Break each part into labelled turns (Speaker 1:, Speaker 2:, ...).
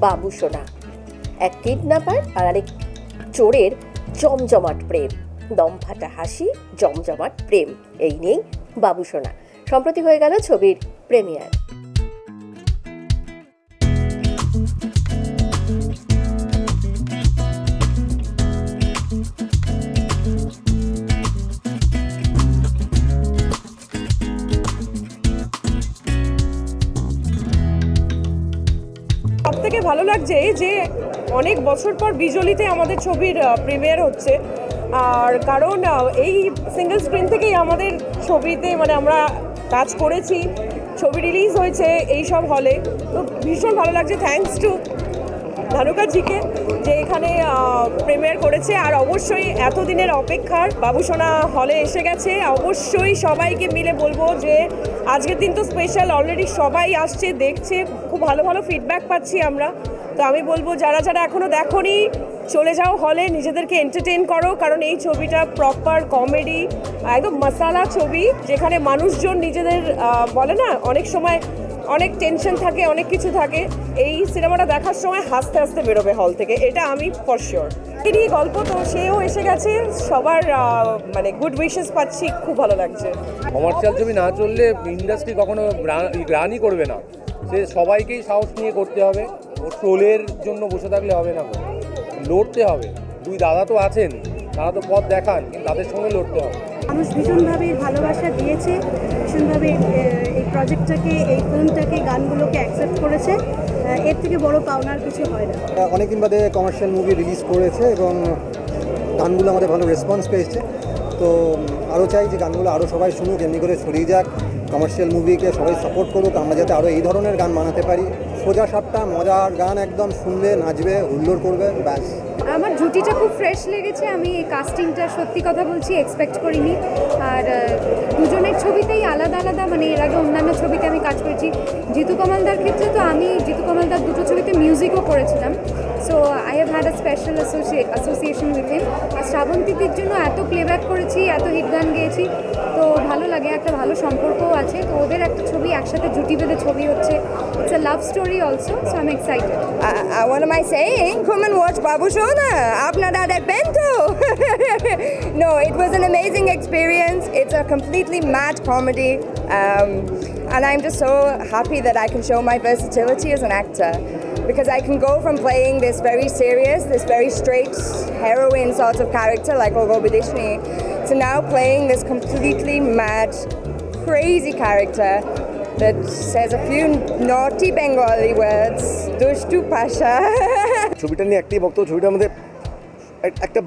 Speaker 1: বাবুসোনা, এক কিডন্যাপার আর আরেক চোরের জমজমাট প্রেম, দমফাটা হাসি, জমজমাট প্রেম, এই নিয়েই বাবুসোনা। সম্প্রতি হয়ে গেল ছবির প্রিমিয়ার।
Speaker 2: সবথেকে ভালো লাগছে যে অনেক বছর পর বিজলিতে আমাদের ছবির প্রিমিয়ার হচ্ছে, আর কারণ এই সিঙ্গেল স্ক্রিন থেকেই আমাদের ছবিতে আমরা কাজ করেছি, ছবি রিলিজ হয়েছে এই সব হলে, তো ভীষণ ভালো লাগছে। থ্যাঙ্কস টু ধানুকাজিকে যে এখানে প্রিমিয়ার করেছে, আর অবশ্যই এতদিনের অপেক্ষার বাবুসোনা হলে এসে গেছে। অবশ্যই সবাইকে মিলে বলবো যে আজকের দিন তো স্পেশাল, অলরেডি সবাই আসছে দেখছে, খুব ভালো ভালো ফিডব্যাক পাচ্ছি আমরা। তো আমি বলবো যারা যারা এখনও দেখোনি চলে যাও হলে, নিজেদেরকে এন্টারটেইন করো, কারণ এই ছবিটা প্রপার কমেডি, একদম মশালা ছবি, যেখানে মানুষজন নিজেদের বলে না অনেক সময় অনেক টেনশন থাকে, অনেক কিছু থাকে, এই সিনেমাটা দেখার সময় হাসতে হাসতে বেরোবে হল থেকে, এটা আমি ফর শিওর। এই গল্প তো সেও এসে গেছে, সবার গুড উইশেস পাচ্ছি, খুব ভালো লাগছে।
Speaker 3: কমার্শিয়াল ছবি না চললে ইন্ডাস্ট্রি কখনো রানই করবে না, সে সবাইকেই সাহস নিয়ে করতে হবে, ও ট্রোলের জন্য বসে থাকলে হবে না, লড়তে হবে। দুই দাদা তো আছেন, তারা তো পথ দেখান, তাদের সঙ্গে লড়তে হবে।
Speaker 4: মানুষ ভীষণভাবে ভালোবাসা দিয়েছে, ভীষণভাবে এই প্রজেক্টটাকে, এই ফিল্মটাকে, গানগুলোকে অ্যাকসেপ্ট করেছে, এর থেকে বড় পাওনার কিছু হয় না।
Speaker 5: অনেকদিন বাদে কমার্শিয়াল মুভি রিলিজ করেছে এবং গানগুলো আমাদের ভালো রেসপন্স পেয়েছে, তো আরও চাই যে গানগুলো আরও সবাই শুনুক, এমনি করে ছড়িয়ে যাক, কমার্শিয়াল মুভিকে সবাই সাপোর্ট করুক, আমরা যাতে আরও এই ধরনের গান বানাতে পারি। সোজা সাপটা মজার গান, একদম শুনবে, নাচবে, হুল্লোড় করবে, ব্যাস।
Speaker 6: আমার জুটিটা খুব ফ্রেশ লেগেছে, আমি এই কাস্টিংটা সত্যি কথা বলছি এক্সপেক্ট করিনি, আর দুজনের ছবিতেই আলাদা আলাদা, এর আগে অন্যান্য ছবিতে আমি কাজ করেছি। জিতু কমলদার ক্ষেত্রে তো আমি জিতু কমলদার দুটো ছবিতে মিউজিকও করেছিলাম, so I have had a special association with him. আর শ্রাবন্তীদের জন্য এত প্লেব্যাক করেছি, এত হিট গান গেয়েছি, তো ভালো লাগে, একটা ভালো সম্পর্কও আছে। তো ওদের একটা ছবি একসাথে জুটি বেঁধে ছবি হচ্ছে, it's a love story also, so I am excited.
Speaker 7: What am I saying? Come and watch Babushona. Apna dada bento. No, it was an amazing experience. It's a completely mad comedy, and I'm just so happy that I can show my versatility as an actor, because I can go from playing this very serious, this very straight heroine sort of character like Olga Bidishni, to now playing this completely mad, crazy character that says a few naughty Bengali words, Dushtu Pasha.
Speaker 8: ছবিটা নিয়ে একটাই বক্তব্য, ছবিটার মধ্যে একটা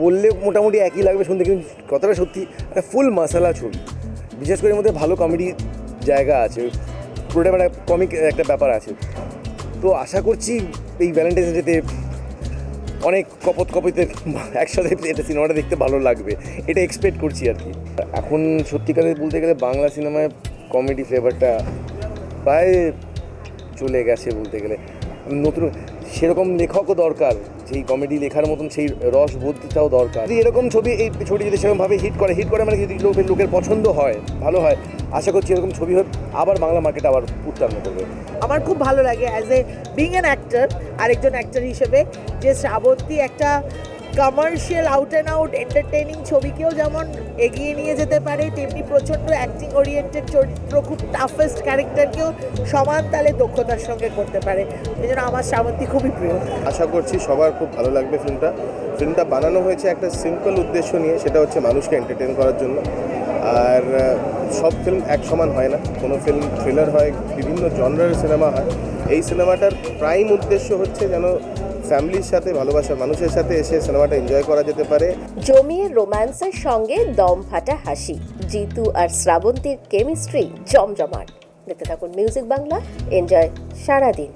Speaker 8: বললে মোটামুটি একই লাগবে শুনতে, কিন্তু কথাটা সত্যি একটা ফুল মশালা ছবি। বিশেষ করে এর মধ্যে ভালো কমেডি জায়গা আছে, পুরোটা একটা কমিক একটা ব্যাপার আছে। তো আশা করছি এই ভ্যালেন্টাইন্স ডেতে অনেক কপতে একসাথে এটা সিনেমাটা দেখতে ভালো লাগবে, এটা এক্সপেক্ট করছি আর কি। এখন সত্যিকারে বলতে গেলে বাংলা সিনেমায় কমেডি ফ্লেভারটা প্রায় চলে গেছে বলতে গেলে। নতুন সেরকম লেখকও দরকার, যেই কমেডি লেখার মতন সেই রসবোধটাও দরকার। যদি এরকম ছবি, এই ছবিটি যদি সেরকমভাবে হিট করে মানে যদি লোকের পছন্দ হয়, ভালো হয়, আশা করছি এরকম ছবি হয় আবার বাংলা মার্কেট আবার উত্তীর্ণ করবে।
Speaker 9: আমার খুব ভালো লাগে as a being an actor, আরেকজন অ্যাক্টর হিসেবে, যে শ্রাবন্তী একটা commercial out and out entertaining ছবিকেও যেমন এগিয়ে নিয়ে যেতে পারে, তেমনি প্রচণ্ড অ্যাক্টিং ওরিয়েন্টেড চরিত্র, খুব টাফেস্ট ক্যারেক্টারকেও সমান তালে দক্ষতার সঙ্গে করতে পারে। এই জন্য আমার শ্রাবন্তী খুবই প্রিয়।
Speaker 10: আশা করছি সবার খুব ভালো লাগবে ফিল্মটা বানানো হয়েছে একটা সিম্পল উদ্দেশ্য নিয়ে, সেটা হচ্ছে মানুষকে এন্টারটেইন করার জন্য। আর সব ফিল্ম এক সমান হয় না, কোনো ফিল্ম থ্রিলার হয়, বিভিন্ন জনরার সিনেমা হয়। এই সিনেমাটার প্রাইম উদ্দেশ্য হচ্ছে যেন ফ্যামিলির সাথে, ভালোবাসার মানুষের সাথে এসে সিনেমাটা এনজয় করা যেতে পারে।
Speaker 1: জমিয়ে রোম্যান্সের সঙ্গে দম ফাটা হাসি, জিতু আর শ্রাবন্তীর কেমিস্ট্রি জমজমাট। দেখতে থাকুন মিউজিক বাংলা, এনজয় সারাদিন।